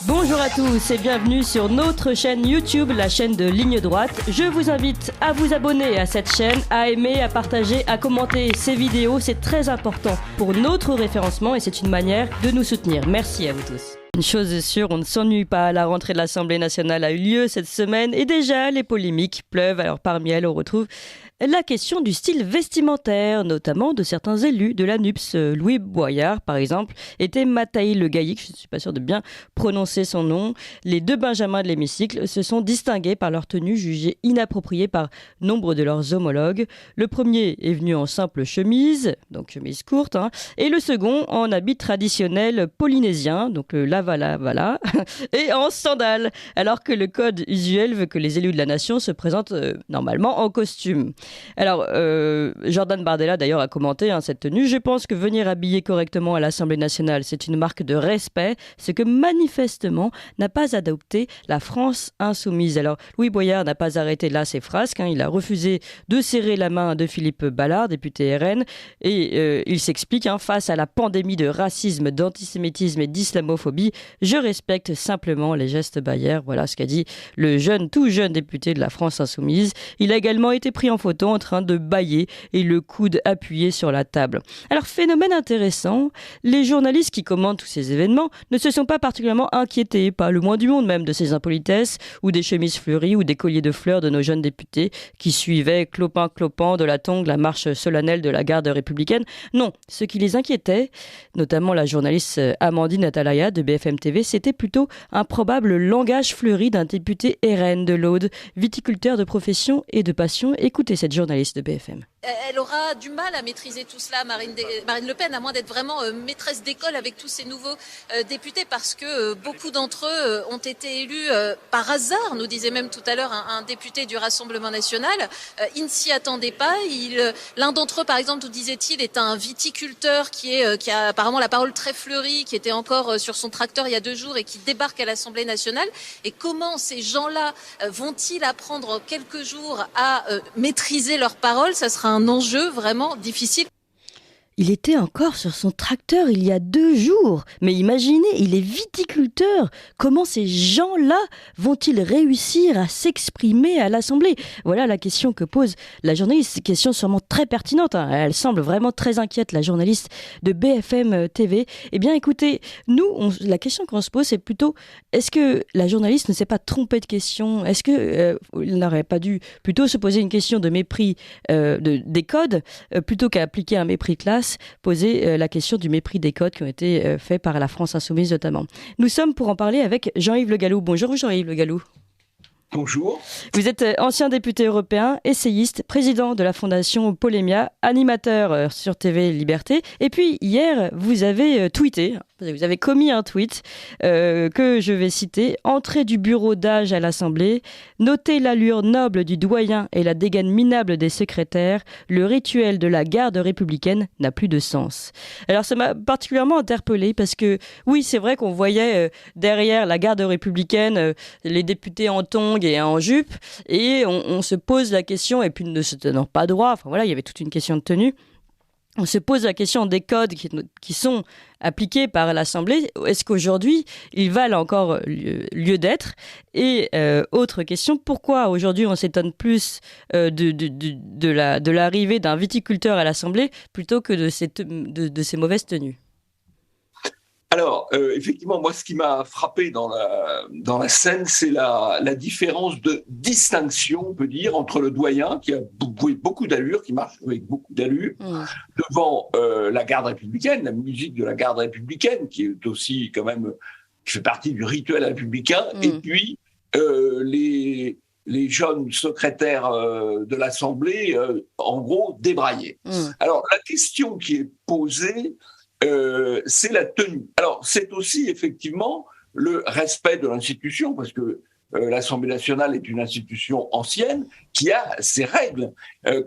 Bonjour à tous et bienvenue sur notre chaîne YouTube, la chaîne de Ligne Droite. Je vous invite à vous abonner à cette chaîne, à aimer, à partager, à commenter ces vidéos. C'est très important pour notre référencement et c'est une manière de nous soutenir. Merci à vous tous. Une chose est sûre, on ne s'ennuie pas. La rentrée de l'Assemblée nationale a eu lieu cette semaine et déjà les polémiques pleuvent. Alors parmi elles, on retrouve la question du style vestimentaire, notamment de certains élus de la NUPS. Louis Boyard, par exemple, était Mataï Le Gaillic, je ne suis pas sûre de bien prononcer son nom. Les deux Benjamins de l'hémicycle se sont distingués par leur tenue jugée inappropriée par nombre de leurs homologues. Le premier est venu en simple chemise, donc chemise courte, et le second en habit traditionnel polynésien, donc le lavala, et en sandales, alors que le code usuel veut que les élus de la nation se présentent normalement en costume. Alors, Jordan Bardella d'ailleurs a commenté cette tenue. Je pense que venir habiller correctement à l'Assemblée nationale, c'est une marque de respect, ce que manifestement n'a pas adopté la France insoumise. Alors, Louis Boyard n'a pas arrêté là ses frasques. Il a refusé de serrer la main de Philippe Ballard, député RN, et il s'explique face à la pandémie de racisme, d'antisémitisme et d'islamophobie. Je respecte simplement les gestes barrières. Voilà ce qu'a dit le tout jeune député de la France insoumise. Il a également été pris en photo en train de bâiller et le coude appuyé sur la table. Alors, phénomène intéressant, les journalistes qui commentent tous ces événements ne se sont pas particulièrement inquiétés, pas le moins du monde même, de ces impolitesses ou des chemises fleuries ou des colliers de fleurs de nos jeunes députés qui suivaient clopin-clopant de la tongue la marche solennelle de la garde républicaine. Non, ce qui les inquiétait, notamment la journaliste Amandine Atalaya de BFM TV, c'était plutôt un probable langage fleuri d'un député RN de l'Aude, viticulteur de profession et de passion. Écoutez cette journaliste de BFM. Elle aura du mal à maîtriser tout cela, Marine Le Pen, à moins d'être vraiment maîtresse d'école avec tous ces nouveaux députés, parce que beaucoup d'entre eux ont été élus par hasard, nous disait même tout à l'heure un député du Rassemblement national. Ils ne s'y attendaient pas. L'un d'entre eux, par exemple, nous disait-il, est un viticulteur qui a apparemment la parole très fleurie, qui était encore sur son tracteur il y a 2 jours et qui débarque à l'Assemblée nationale. Et comment ces gens-là vont-ils apprendre quelques jours à maîtriser leurs paroles? Ça sera un enjeu vraiment difficile. Il était encore sur son tracteur il y a 2 jours. Mais imaginez, il est viticulteur. Comment ces gens-là vont-ils réussir à s'exprimer à l'Assemblée? Voilà la question que pose la journaliste. C'est une question sûrement très pertinente. Elle semble vraiment très inquiète, la journaliste de BFM TV. Eh bien, écoutez, nous, la question qu'on se pose, c'est plutôt, est-ce que la journaliste ne s'est pas trompée de question? Est-ce qu'il n'aurait pas dû plutôt se poser une question de mépris des codes plutôt qu'à appliquer un mépris de classe? Poser la question du mépris des codes qui ont été faits par la France insoumise notamment. Nous sommes pour en parler avec Jean-Yves Le Gallou. Bonjour Jean-Yves Le Gallou. Bonjour. Vous êtes ancien député européen, essayiste, président de la fondation Polémia, animateur sur TV Liberté. Et puis hier, vous avez tweeté, vous avez commis un tweet que je vais citer. Entrée du bureau d'âge à l'Assemblée, notez l'allure noble du doyen et la dégaine minable des secrétaires, le rituel de la garde républicaine n'a plus de sens. Alors ça m'a particulièrement interpellée parce que oui, c'est vrai qu'on voyait derrière la garde républicaine les députés en tongs et en jupe, et on se pose la question, et puis ne se tenant pas droit, enfin voilà, il y avait toute une question de tenue. On se pose la question des codes qui sont appliqués par l'Assemblée. Est-ce qu'aujourd'hui, ils valent encore lieu d'être? Et autre question, pourquoi aujourd'hui on s'étonne plus de l'arrivée d'un viticulteur à l'Assemblée plutôt que de ces mauvaises tenues? Alors, effectivement, moi, ce qui m'a frappé dans la scène, c'est la différence de distinction, on peut dire, entre le doyen, qui a beaucoup d'allure, qui marche avec beaucoup d'allure, devant la garde républicaine, la musique de la garde républicaine, qui est aussi quand même, qui fait partie du rituel républicain, et puis les jeunes secrétaires de l'Assemblée, en gros, débraillés. Alors, la question qui est posée, c'est la tenue. Alors, c'est aussi effectivement le respect de l'institution, parce que l'Assemblée nationale est une institution ancienne qui a ses règles.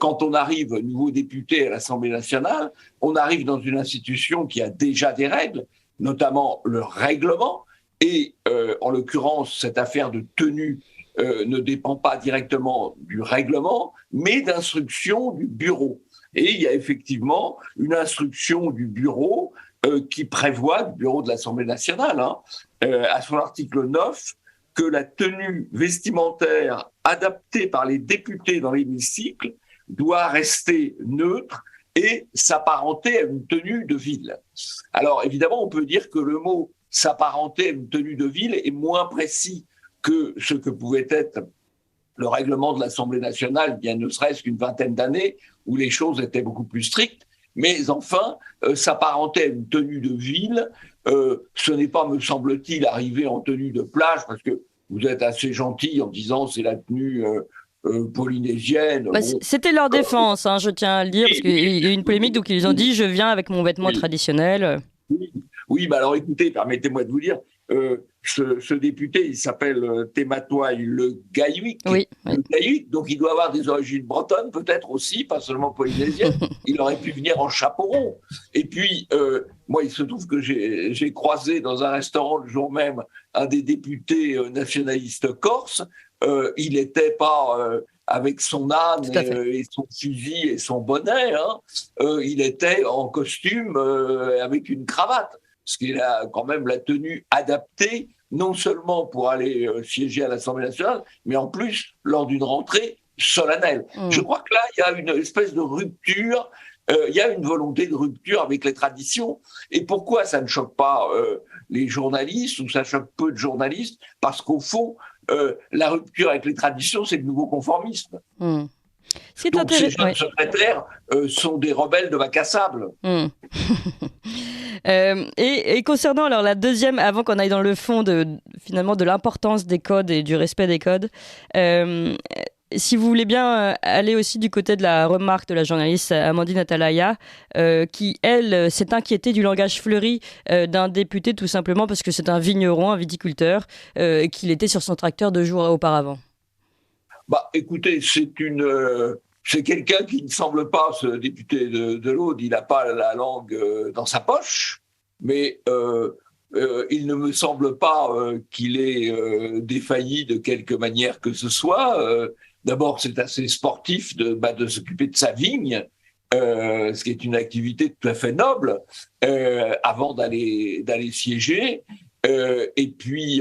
Quand on arrive nouveau député à l'Assemblée nationale, on arrive dans une institution qui a déjà des règles, notamment le règlement. Et en l'occurrence, cette affaire de tenue ne dépend pas directement du règlement, mais d'instructions du bureau. Et il y a effectivement une instruction du bureau qui prévoit, du bureau de l'Assemblée nationale, à son article 9 que la tenue vestimentaire adaptée par les députés dans l'hémicycle doit rester neutre et s'apparenter à une tenue de ville. Alors évidemment, on peut dire que le mot s'apparenter à une tenue de ville est moins précis que ce que pouvait être le règlement de l'Assemblée nationale, bien ne serait-ce qu'une vingtaine d'années, où les choses étaient beaucoup plus strictes. Mais enfin, s'apparenter à une tenue de ville, ce n'est pas, me semble-t-il, arriver en tenue de plage, parce que vous êtes assez gentil en disant c'est la tenue polynésienne. Bon. C'était leur défense, je tiens à le dire, parce qu'il y a eu une polémique, donc ils ont dit je viens avec mon vêtement traditionnel. Oui, alors écoutez, permettez-moi de vous dire, ce député, il s'appelle Tematoy Le Gaïuik. Oui. Le Gaïuik, donc il doit avoir des origines bretonnes, peut-être aussi, pas seulement polynésiennes. Il aurait pu venir en chaperon. Et puis, moi, il se trouve que j'ai croisé dans un restaurant le jour même un des députés nationalistes corses. Il n'était pas avec son âne et son fusil et son bonnet. Il était en costume avec une cravate. Ce qui est quand même la tenue adaptée, non seulement pour aller siéger à l'Assemblée nationale, mais en plus lors d'une rentrée solennelle. Je crois que là, il y a une espèce de rupture, il y a une volonté de rupture avec les traditions. Et pourquoi ça ne choque pas les journalistes, ou ça choque peu de journalistes? Parce qu'au fond, la rupture avec les traditions, c'est le nouveau conformisme. Donc ces jeunes secrétaires sont des rebelles de bac à sable. Et concernant alors la deuxième, avant qu'on aille dans le fond finalement de l'importance des codes et du respect des codes, si vous voulez bien aller aussi du côté de la remarque de la journaliste Amandine Atalaya, qui elle s'est inquiétée du langage fleuri d'un député, tout simplement parce que c'est un vigneron, un viticulteur, et qu'il était sur son tracteur 2 jours auparavant. Écoutez, c'est quelqu'un qui ne semble pas, ce député de l'Aude, il n'a pas la langue dans sa poche, mais il ne me semble pas qu'il ait défailli de quelque manière que ce soit. D'abord, c'est assez sportif de s'occuper de sa vigne, ce qui est une activité tout à fait noble, avant d'aller siéger. Et puis,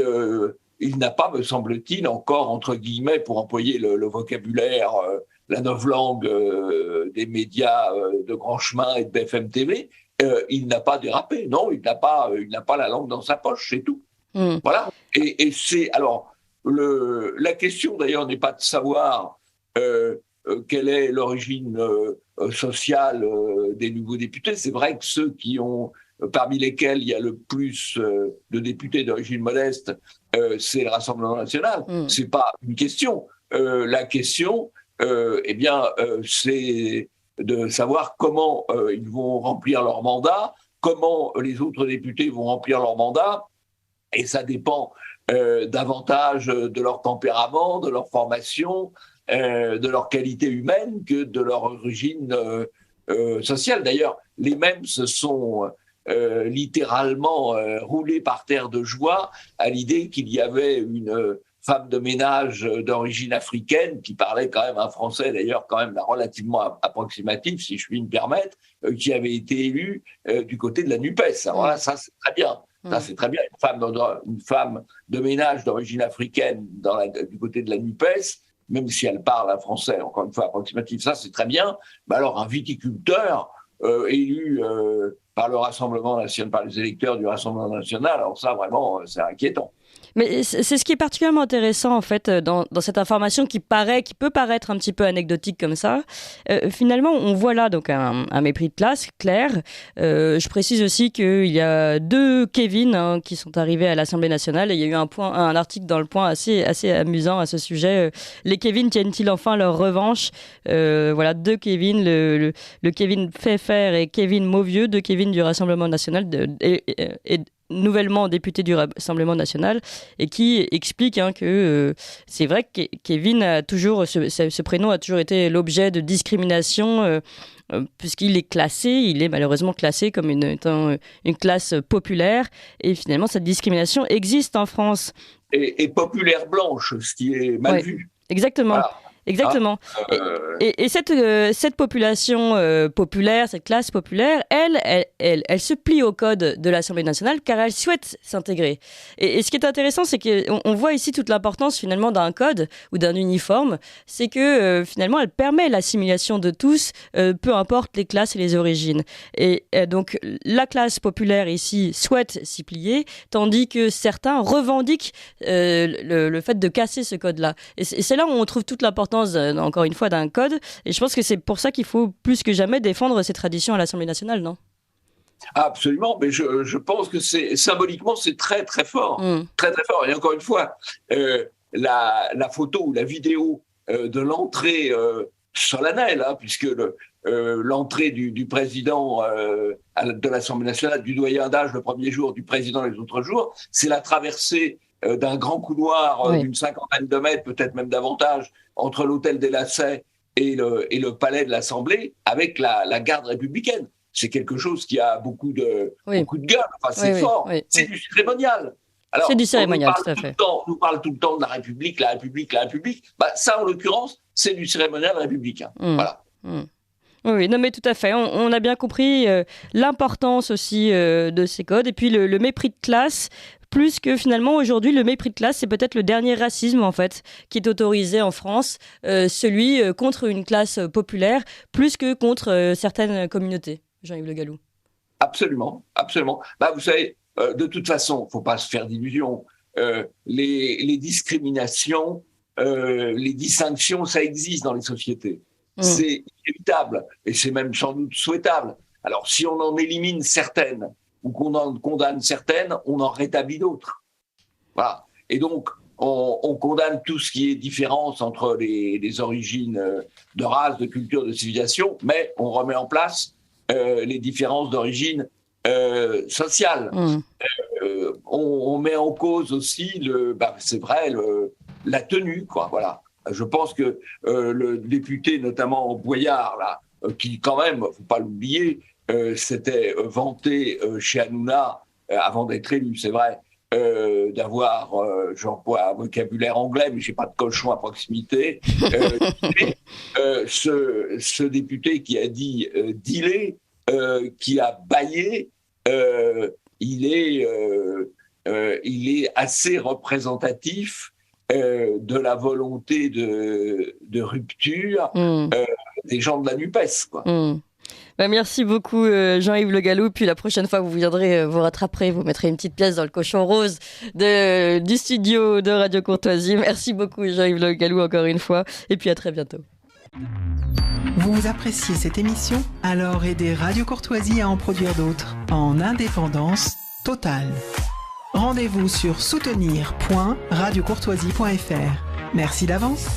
il n'a pas, me semble-t-il, encore, entre guillemets, pour employer le vocabulaire, la novlangue des médias de grand chemin et de BFM TV, il n'a pas dérapé. Non, il n'a pas la langue dans sa poche, c'est tout. Voilà. Et c'est alors la question d'ailleurs n'est pas de savoir quelle est l'origine sociale des nouveaux députés. C'est vrai que ceux parmi lesquels il y a le plus de députés d'origine modeste, c'est le Rassemblement national. C'est pas une question. La question, c'est de savoir comment ils vont remplir leur mandat, comment les autres députés vont remplir leur mandat, et ça dépend davantage de leur tempérament, de leur formation, de leur qualité humaine que de leur origine sociale. D'ailleurs, les mêmes se sont littéralement roulés par terre de joie à l'idée qu'il y avait une femme de ménage d'origine africaine qui parlait quand même un français d'ailleurs quand même relativement approximatif, si je puis me permettre, qui avait été élue du côté de la NUPES. Alors là, ça c'est très bien. Ça, c'est très bien. Une femme de ménage d'origine africaine du côté de la NUPES, même si elle parle un français, encore une fois, approximatif, ça, c'est très bien. Mais alors, un viticulteur élu par le Rassemblement national, par les électeurs du Rassemblement national, alors ça, vraiment, c'est inquiétant. Mais c'est ce qui est particulièrement intéressant en fait dans cette information qui peut paraître un petit peu anecdotique comme ça. Finalement, on voit là donc un mépris de classe clair. Je précise aussi qu'il y a 2 Kevin qui sont arrivés à l'Assemblée nationale. Et il y a eu un article dans Le Point assez amusant à ce sujet. Les Kevin tiennent-ils enfin leur revanche? Voilà, 2 Kevin, le Kevin Pfeffer et Kevin Mauvieux, 2 Kevin du Rassemblement national et nouvellement député du Rassemblement national, et qui explique que c'est vrai que Kevin a toujours, ce prénom a toujours été l'objet de discrimination, puisqu'il est malheureusement classé comme étant une classe populaire, et finalement cette discrimination existe en France. Et populaire blanche, ce qui est mal vu. Exactement. Voilà. Exactement. Et cette population populaire, cette classe populaire, elle se plie au code de l'Assemblée nationale car elle souhaite s'intégrer. Et ce qui est intéressant, c'est qu'on voit ici toute l'importance finalement d'un code ou d'un uniforme, c'est que finalement elle permet l'assimilation de tous, peu importe les classes et les origines. Et donc la classe populaire ici souhaite s'y plier, tandis que certains revendiquent le fait de casser ce code-là. Et c'est là où on trouve toute l'importance encore une fois d'un code, et je pense que c'est pour ça qu'il faut plus que jamais défendre ces traditions à l'Assemblée nationale, non ? Absolument, mais je pense que symboliquement c'est très très fort, très très fort. Et encore une fois, la photo ou la vidéo de l'entrée solennelle, puisque l'entrée du président de l'Assemblée nationale, du doyen d'âge le premier jour, du président les autres jours, c'est la traversée d'un grand couloir d'une 50aine de mètres, peut-être même davantage, entre l'hôtel des Lacets et le palais de l'Assemblée, avec la garde républicaine. C'est quelque chose qui a beaucoup de gueule, enfin, c'est fort, c'est du cérémonial. Alors, c'est du cérémonial, tout à fait. On nous parle tout le temps de la République, la République, la République. Ça, en l'occurrence, c'est du cérémonial républicain. Voilà. Oui, non mais tout à fait. On a bien compris l'importance aussi de ces codes, et puis le mépris de classe. Plus que finalement aujourd'hui le mépris de classe, c'est peut-être le dernier racisme en fait qui est autorisé en France, celui contre une classe populaire plus que contre certaines communautés. Jean-Yves Le Gallou. Absolument, absolument. Vous savez, de toute façon, faut pas se faire d'illusions. Les discriminations, les distinctions, ça existe dans les sociétés. C'est inévitable et c'est même sans doute souhaitable. Alors si on en élimine certaines ou qu'on en condamne certaines, on en rétablit d'autres. Voilà. Et donc, on condamne tout ce qui est différence entre les origines de race, de culture, de civilisation, mais on remet en place les différences d'origine sociale. On met en cause aussi, c'est vrai, la tenue, quoi. Voilà. Je pense que le député, notamment Boyard, là, qui quand même, faut pas l'oublier, s'était vanté chez Hanouna, avant d'être élu, c'est vrai, d'avoir, j'emploie un vocabulaire anglais, mais j'ai pas de cochon à proximité, ce député qui a dit dealer, qui a bâillé, il est assez représentatif de la volonté de rupture des gens de la NUPES, quoi. Merci beaucoup Jean-Yves Le Gallou, puis la prochaine fois vous viendrez, vous rattraperez, vous mettrez une petite pièce dans le cochon rose du studio de Radio Courtoisie. Merci beaucoup Jean-Yves Le Gallou encore une fois, et puis à très bientôt. Vous appréciez cette émission? Alors aidez Radio Courtoisie à en produire d'autres, en indépendance totale. Rendez-vous sur soutenir.radiocourtoisie.fr. Merci d'avance.